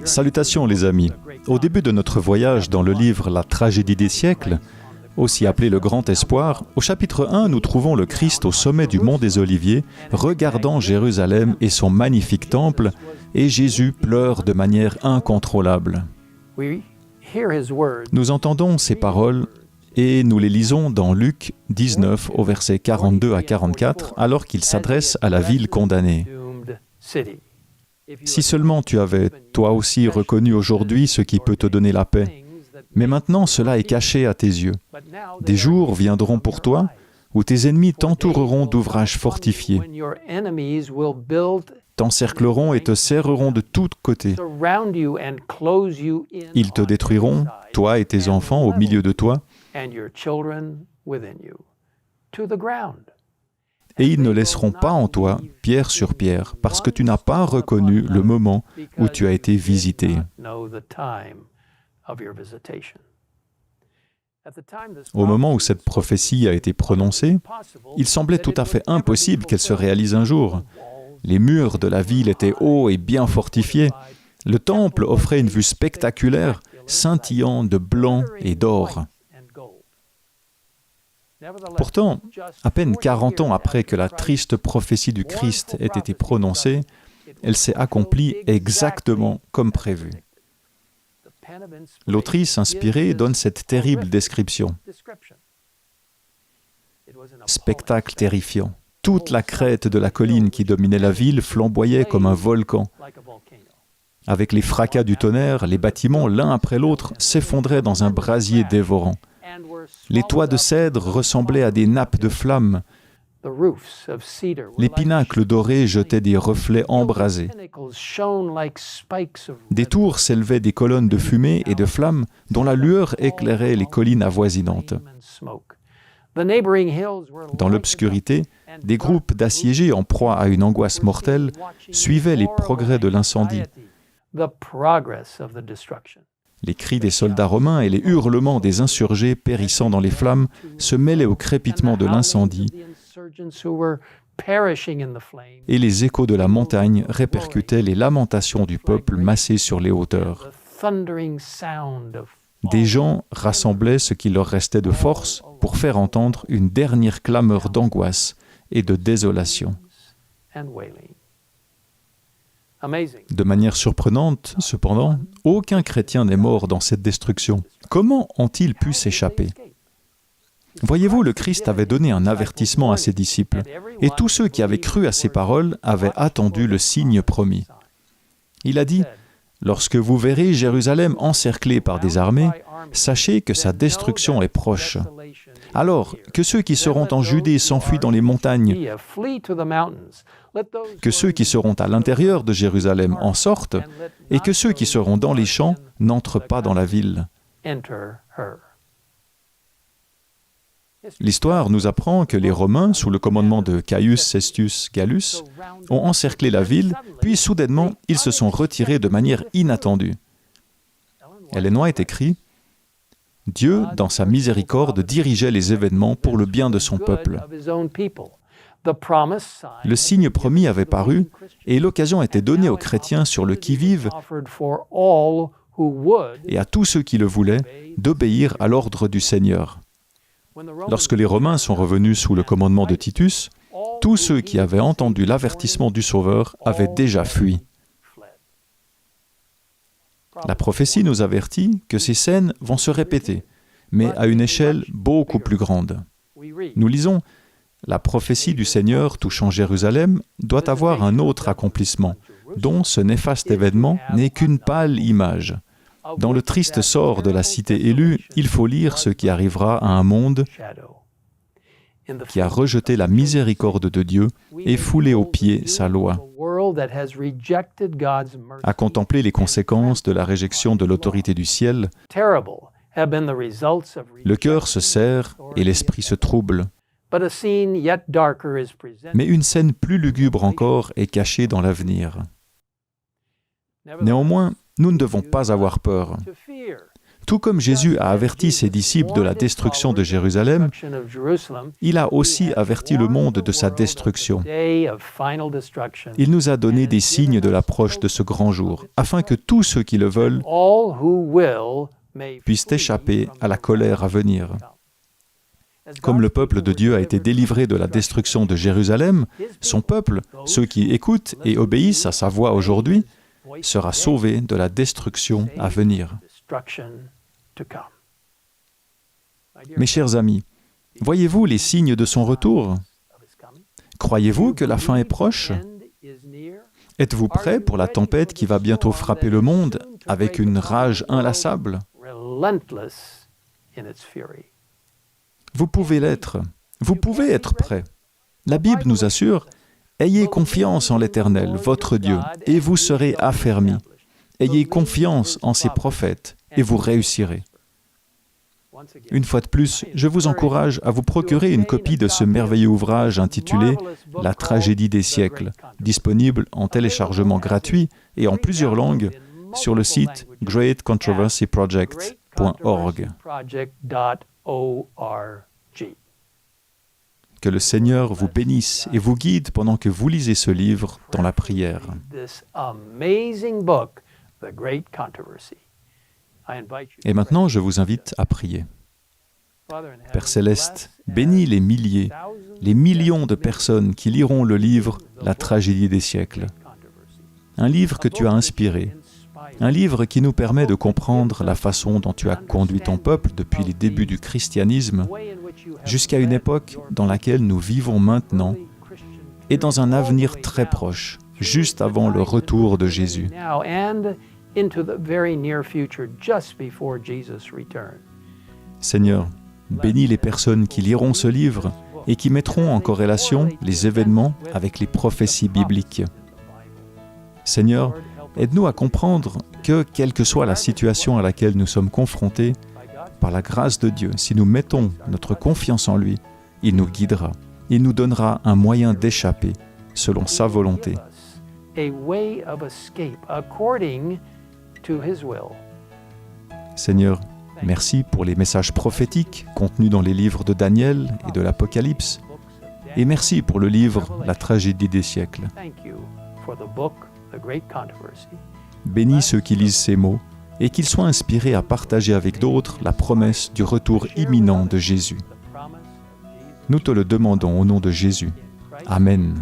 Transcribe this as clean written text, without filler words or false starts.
Salutations les amis. Au début de notre voyage dans le livre La tragédie des siècles, aussi appelé le Grand Espoir, au chapitre 1, nous trouvons le Christ au sommet du mont des Oliviers, regardant Jérusalem et son magnifique temple, et Jésus pleure de manière incontrôlable. Nous entendons ces paroles et nous les lisons dans Luc 19 au verset 42 à 44, alors qu'il s'adresse à la ville condamnée. Si seulement tu avais, toi aussi, reconnu aujourd'hui ce qui peut te donner la paix. Mais maintenant, cela est caché à tes yeux. Des jours viendront pour toi où tes ennemis t'entoureront d'ouvrages fortifiés, t'encercleront et te serreront de tous côtés. Ils te détruiront, toi et tes enfants au milieu de toi, et ils ne laisseront pas en toi pierre sur pierre, parce que tu n'as pas reconnu le moment où tu as été visité. Au moment où cette prophétie a été prononcée, il semblait tout à fait impossible qu'elle se réalise un jour. Les murs de la ville étaient hauts et bien fortifiés. Le temple offrait une vue spectaculaire, scintillant de blanc et d'or. Pourtant, à peine 40 ans après que la triste prophétie du Christ ait été prononcée, elle s'est accomplie exactement comme prévu. L'autrice inspirée donne cette terrible description. Spectacle terrifiant. Toute la crête de la colline qui dominait la ville flamboyait comme un volcan. Avec les fracas du tonnerre, les bâtiments, l'un après l'autre, s'effondraient dans un brasier dévorant. Les toits de cèdre ressemblaient à des nappes de flammes. Les pinacles dorés jetaient des reflets embrasés. Des tours s'élevaient des colonnes de fumée et de flammes dont la lueur éclairait les collines avoisinantes. Dans l'obscurité, des groupes d'assiégés en proie à une angoisse mortelle suivaient les progrès de l'incendie. Les cris des soldats romains et les hurlements des insurgés périssant dans les flammes se mêlaient au crépitement de l'incendie, et les échos de la montagne répercutaient les lamentations du peuple massé sur les hauteurs. Des gens rassemblaient ce qui leur restait de force pour faire entendre une dernière clameur d'angoisse et de désolation. De manière surprenante, cependant, aucun chrétien n'est mort dans cette destruction. Comment ont-ils pu s'échapper ? Voyez-vous, le Christ avait donné un avertissement à ses disciples, et tous ceux qui avaient cru à ses paroles avaient attendu le signe promis. Il a dit, « Lorsque vous verrez Jérusalem encerclée par des armées, sachez que sa destruction est proche. Alors, que ceux qui seront en Judée s'enfuient dans les montagnes, que ceux qui seront à l'intérieur de Jérusalem en sortent, et que ceux qui seront dans les champs n'entrent pas dans la ville. » L'histoire nous apprend que les Romains, sous le commandement de Caius Cestius Gallus, ont encerclé la ville, puis soudainement, ils se sont retirés de manière inattendue. Ellen White écrit « Dieu, dans sa miséricorde, dirigeait les événements pour le bien de son peuple. Le signe promis avait paru, et l'occasion était donnée aux chrétiens sur le qui-vive et à tous ceux qui le voulaient d'obéir à l'ordre du Seigneur. Lorsque les Romains sont revenus sous le commandement de Titus, tous ceux qui avaient entendu l'avertissement du Sauveur avaient déjà fui. La prophétie nous avertit que ces scènes vont se répéter, mais à une échelle beaucoup plus grande. Nous lisons « La prophétie du Seigneur touchant Jérusalem doit avoir un autre accomplissement, dont ce néfaste événement n'est qu'une pâle image. Dans le triste sort de la cité élue, il faut lire ce qui arrivera à un monde qui a rejeté la miséricorde de Dieu et foulé aux pieds sa loi, à contempler les conséquences de la réjection de l'autorité du ciel. Le cœur se serre et l'esprit se trouble. Mais une scène plus lugubre encore est cachée dans l'avenir. Néanmoins, nous ne devons pas avoir peur. Tout comme Jésus a averti ses disciples de la destruction de Jérusalem, il a aussi averti le monde de sa destruction. Il nous a donné des signes de l'approche de ce grand jour, afin que tous ceux qui le veulent puissent échapper à la colère à venir. Comme le peuple de Dieu a été délivré de la destruction de Jérusalem, son peuple, ceux qui écoutent et obéissent à sa voix aujourd'hui, sera sauvé de la destruction à venir. Mes chers amis, voyez-vous les signes de son retour? Croyez-vous que la fin est proche? Êtes-vous prêts pour la tempête qui va bientôt frapper le monde avec une rage inlassable? Vous pouvez l'être. Vous pouvez être prêts. La Bible nous assure « Ayez confiance en l'Éternel, votre Dieu, et vous serez affermis. Ayez confiance en ses prophètes, et vous réussirez. » Une fois de plus, je vous encourage à vous procurer une copie de ce merveilleux ouvrage intitulé « La tragédie des siècles », disponible en téléchargement gratuit et en plusieurs langues sur le site greatcontroversyproject.org. Que le Seigneur vous bénisse et vous guide pendant que vous lisez ce livre dans la prière. Et maintenant, je vous invite à prier. Père Céleste, bénis les milliers, les millions de personnes qui liront le livre « La tragédie des siècles ». Un livre que tu as inspiré, un livre qui nous permet de comprendre la façon dont tu as conduit ton peuple depuis les débuts du christianisme jusqu'à une époque dans laquelle nous vivons maintenant et dans un avenir très proche, juste avant le retour de Jésus. Seigneur, bénis les personnes qui liront ce livre et qui mettront en corrélation les événements avec les prophéties bibliques. Seigneur, aide-nous à comprendre que, quelle que soit la situation à laquelle nous sommes confrontés, par la grâce de Dieu, si nous mettons notre confiance en lui, il nous guidera. Il nous donnera un moyen d'échapper selon sa volonté. Seigneur, merci pour les messages prophétiques contenus dans les livres de Daniel et de l'Apocalypse. Et merci pour le livre « La tragédie des siècles ». Bénis ceux qui lisent ces mots et qu'ils soient inspirés à partager avec d'autres la promesse du retour imminent de Jésus. Nous te le demandons au nom de Jésus. Amen.